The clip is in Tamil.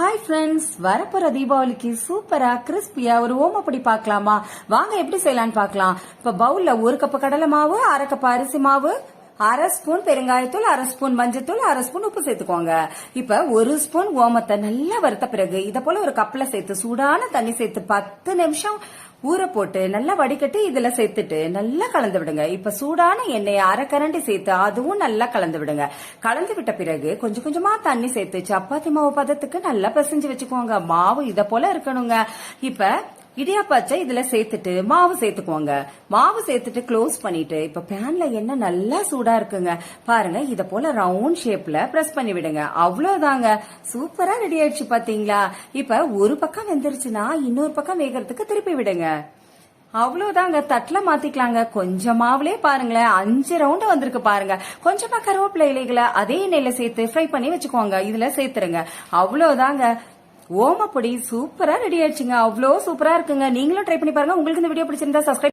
ஹாய் ஃப்ரெண்ட்ஸ், வரப்போற தீபாவளிக்கு சூப்பரா கிறிஸ்பியா ஒரு ஓமப்பொடி பார்க்கலாமா? வாங்க எப்படி செய்யலான்னு பார்க்கலாம். இப்ப பவுல்ல 1 கப் கடலை மாவு, 1/2 கப் அரிசி மாவு, 1/2 ஸ்பூன் பெருங்காயத்தூள், 1/2 ஸ்பூன் மஞ்சத்தூள், 1/2 ஸ்பூன் உப்பு சேர்த்துக்கோங்க. இப்ப 1 ஸ்பூன் ஓமத்தை நல்லா வறுத்த பிறகு இத போல ஒரு கப்ல சேர்த்து சூடான தண்ணி சேர்த்து 10 நிமிஷம் ஊற போட்டு நல்லா வடிகட்டி இதுல சேர்த்துட்டு நல்லா கலந்து விடுங்க. இப்ப சூடான எண்ணெயை 1/2 கரண்டி சேர்த்து அதுவும் நல்லா கலந்து விடுங்க. கலந்து விட்ட பிறகு கொஞ்சம் கொஞ்சமா தண்ணி சேர்த்து சப்பாத்தி மாவு பதத்துக்கு நல்லா பிசைஞ்சு வச்சுக்கோங்க. மாவு இத போல இருக்கணுங்க. இப்ப இடியாப்பச்சை இதுல சேர்த்துட்டு மாவு சேர்த்துக்கோங்க. மாவு சேர்த்துட்டு க்ளோஸ் பண்ணிட்டு இப்ப பேன்ல எண்ணெய் நல்லா சூடா இருக்குங்க. பாருங்க, இத போல ரவுண்ட் ஷேப்ல பிரஸ் பண்ணி விடுங்க. அவ்வளவுதாங்க, சூப்பரா ரெடி ஆயிடுச்சு பாத்தீங்களா? இப்ப ஒரு பக்கம் வெந்துருச்சுன்னா இன்னொரு பக்கம் வேகறதுக்கு திருப்பி விடுங்க. அவ்வளவுதாங்க, தட்டுல மாத்திக்கலாங்க. கொஞ்சம் மாவுலே பாருங்களேன் 5 ரவுண்ட் வந்திருக்கு பாருங்க. கொஞ்சமா கருவேப்பிலை இலைகளை அதே எண்ணெயில சேர்த்து ஃப்ரை பண்ணி வச்சுக்கோங்க. இதுல சேர்த்துருங்க. அவ்வளவுதாங்க, ஓமப்பொடி சூப்பரா ரெடி ஆயிடுச்சுங்க. அவ்வளோ சூப்பரா இருக்குங்க. நீங்களும் ட்ரை பண்ணி பாருங்க. உங்களுக்கு இந்த வீடியோ பிடிச்சிருந்தா சப்ஸ்கிரைப்